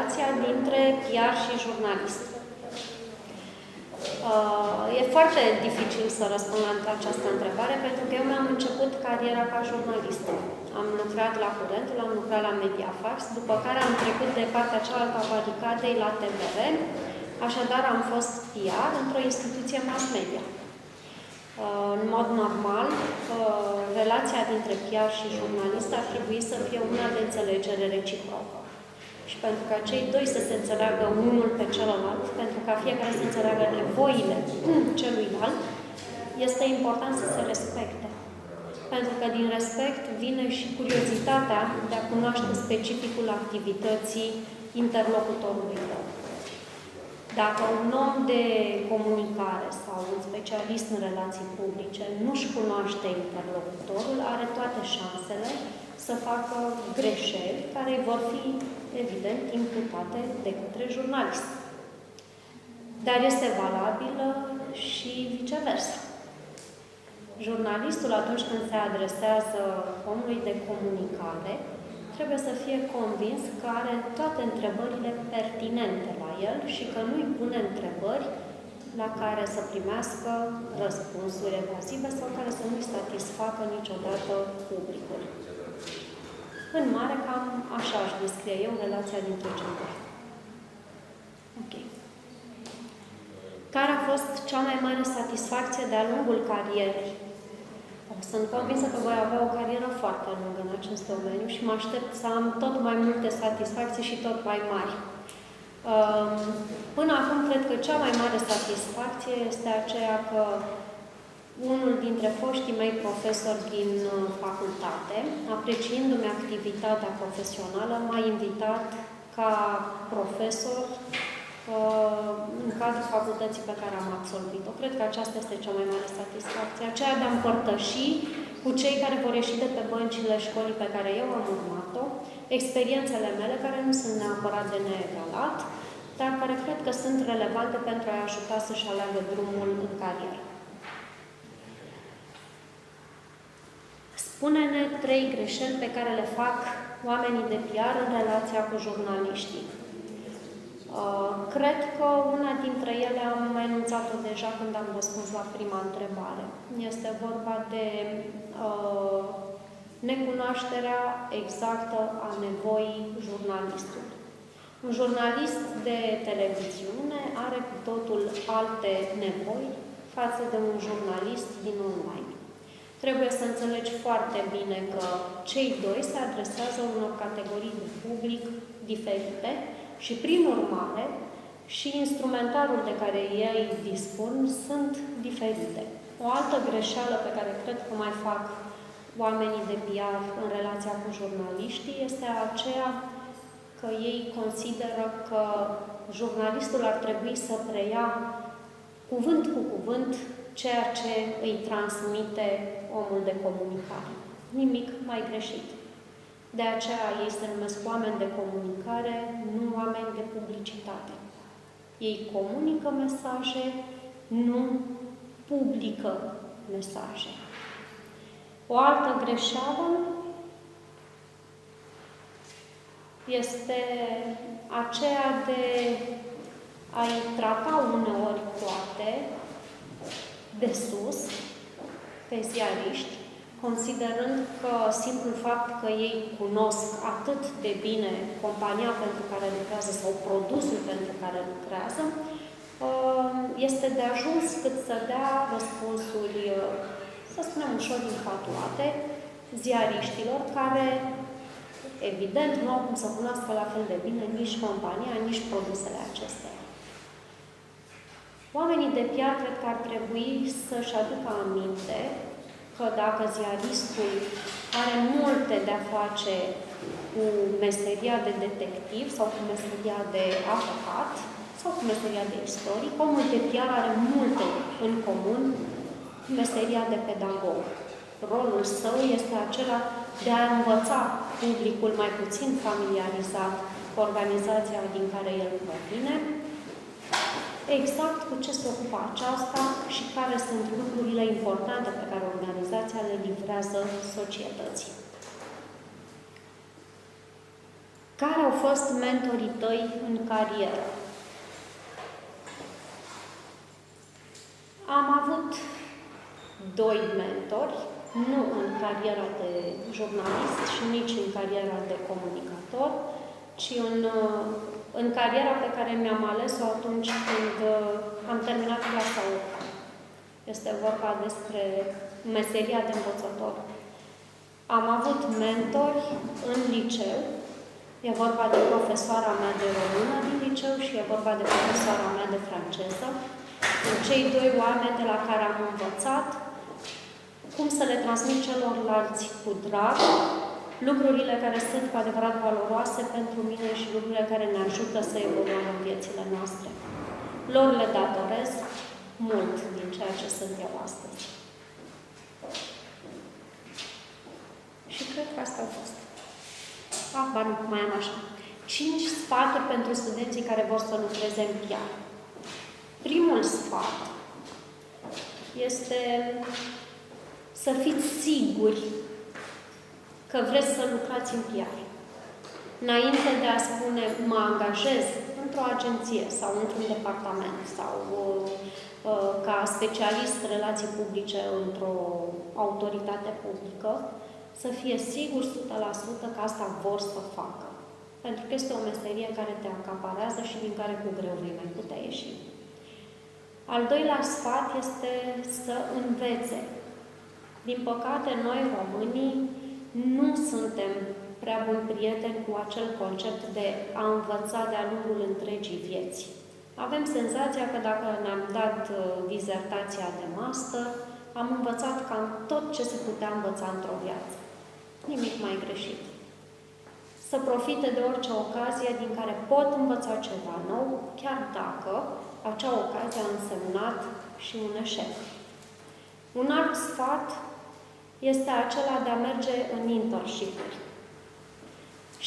relația dintre PR și jurnalist. E foarte dificil să răspund la această întrebare, pentru că eu mi-am început cariera ca jurnalist. Am lucrat la Curentul, am lucrat la Mediafax, după care am trecut de partea cealaltă a baricadei la TVR, așadar am fost PR într-o instituție mass media. În mod normal, relația dintre PR și jurnalist ar trebui să fie una de înțelegere reciprocă. Și pentru ca cei doi să se înțeleagă unul pe celălalt, pentru ca fiecare să înțeleagă nevoile celuilalt, este important să se respecte. Pentru că din respect vine și curiozitatea de a cunoaște specificul activității interlocutorului tău. Dacă un om de comunicare sau un specialist în relații publice nu-și cunoaște interlocutorul, are toate șansele să facă greșeli care îi vor fi, evident, imputate de către jurnalist. Dar este valabilă și viceversa. Jurnalistul, atunci când se adresează omului de comunicare, trebuie să fie convins că are toate întrebările pertinente la el și că nu-i pune întrebări la care să primească răspunsuri evazive sau care să nu-i satisfacă niciodată publicul. În mare, cam așa aș descrie eu relația dintre cei doi. Ok. Care a fost cea mai mare satisfacție de-a lungul carierei? Sunt convinsă că voi avea o carieră foarte lungă în acest domeniu și mă aștept să am tot mai multe satisfacții și tot mai mari. Până acum, cred că cea mai mare satisfacție este aceea că unul dintre foștii mei profesori din facultate, apreciindu-mi activitatea profesională, m-a invitat ca profesor în cadrul facultății pe care am absolvit-o. Cred că aceasta este cea mai mare satisfacție, aceea de a împărtăși cu cei care vor ieși de pe băncile școlii pe care eu am urmat-o, experiențele mele, care nu sunt neapărat de neegalat, dar care cred că sunt relevante pentru a-i ajuta să-și aleagă drumul în carieră. Spune-ne 3 greșeli pe care le fac oamenii de PR în relația cu jurnaliștii. Cred că una dintre ele am enunțat-o deja când am răspuns la prima întrebare. Este vorba de necunoașterea exactă a nevoii jurnalistului. Un jurnalist de televiziune are cu totul alte nevoi față de un jurnalist din online. Trebuie să înțelegi foarte bine că cei doi se adresează unor categorii de public diferite și, prin urmare, și instrumentarul de care ei dispun sunt diferite. O altă greșeală pe care cred că mai fac oamenii de PR în relația cu jurnaliștii este aceea că ei consideră că jurnalistul ar trebui să preia cuvânt cu cuvânt ceea ce îi transmite omul de comunicare. Nimic mai greșit. De aceea ei se numesc oameni de comunicare, nu oameni de publicitate. Ei comunică mesaje, nu publică mesaje. O altă greșeală este aceea de a-i trata uneori, poate, de sus, pe ziariști, considerând că simplul fapt că ei cunosc atât de bine compania pentru care lucrează sau produsul pentru care lucrează, este de ajuns cât să dea răspunsuri, să spunem, ușor infatuate ziariștilor care, evident, nu au cum să cunoască la fel de bine nici compania, nici produsele acestea. Oamenii de PR cred că ar trebui să-și aducă aminte că dacă ziaristul are multe de-a face cu meseria de detectiv sau cu meseria de avocat sau cu meseria de istoric, omul de PR are multe în comun cu meseria de pedagog. Rolul său este acela de a învăța publicul mai puțin familiarizat cu organizația din care el provine, exact cu ce se ocupă aceasta și care sunt lucrurile importante pe care organizația le livrează societății. Care au fost mentorii tăi în carieră? Am avut 2 mentori, nu în cariera de jurnalist și nici în cariera de comunicator, ci în cariera pe care mi-am ales-o atunci când am terminat clasa 8. Este vorba despre meseria de învățător. Am avut mentori în liceu, e vorba de profesoara mea de română din liceu și e vorba de profesoara mea de franceză. Cei 2 oameni de la care am învățat cum să le transmit celorlalți cu drag lucrurile care sunt cu adevărat valoroase pentru mine și lucrurile care ne ajută să evoluăm în viețile noastre. Lor le datorez mult din ceea ce sunt eu astăzi. Și cred că asta a fost. Nu, mai am așa. 5 sfaturi pentru studenții care vor să lucreze în PR. Primul sfat este să fiți siguri că vreți să lucrați în PR. Înainte de a spune, mă angajez într-o agenție sau într-un departament sau ca specialist relații publice într-o autoritate publică, să fie sigur 100% că asta vor să facă. Pentru că este o meserie care te acaparează și din care cu greu vei mai putea ieși. Al doilea sfat este să învețe. Din păcate, noi românii nu suntem prea buni prieteni cu acel concept de a învăța de-a lungul întregii vieți. Avem senzația că dacă ne-am dat dizertația de master, am învățat cam tot ce se putea învăța într-o viață. Nimic mai greșit. Să profite de orice ocazie din care pot învăța ceva nou, chiar dacă acea ocazie a însemnat și un eșec. Un alt sfat este acela de a merge în internship-uri.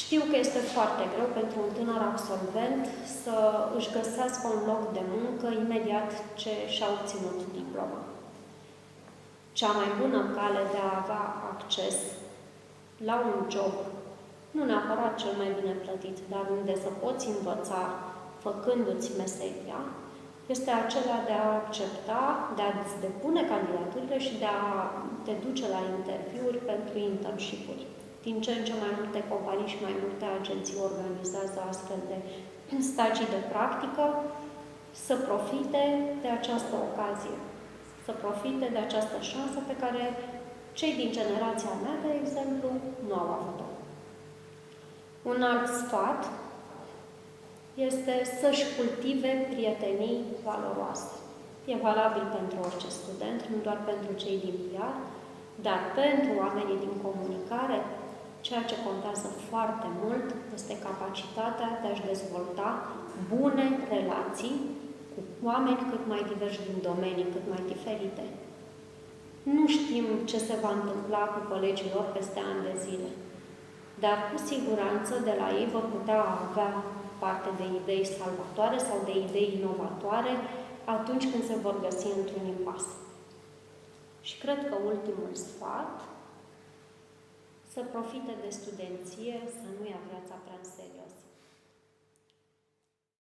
Știu că este foarte greu pentru un tânăr absolvent să își găsească un loc de muncă imediat ce și-a obținut diploma. Cea mai bună cale de a avea acces la un job, nu neapărat cel mai bine plătit, dar unde să poți învăța făcându-ți meseria, este acela de a accepta, de a-ți depune candidaturile și de a te duce la interviuri pentru internship-uri. Din ce în ce mai multe companii și mai multe agenții organizează astfel de stagii de practică, să profite de această ocazie, să profite de această șansă pe care cei din generația mea, de exemplu, nu au avut-o. Un alt sfat este să-și cultive prietenii valoroase. E valabil pentru orice student, nu doar pentru cei din PR, dar pentru oamenii din comunicare, ceea ce contează foarte mult este capacitatea de a-și dezvolta bune relații cu oameni cât mai diversi din domenii, cât mai diferite. Nu știm ce se va întâmpla cu colegii lor peste ani de zile, dar cu siguranță de la ei vor putea avea parte de idei salvatoare sau de idei inovatoare atunci când se vor găsi într-un impas. Și cred că ultimul sfat, să profite de studenție, să nu ia viața prea în serios.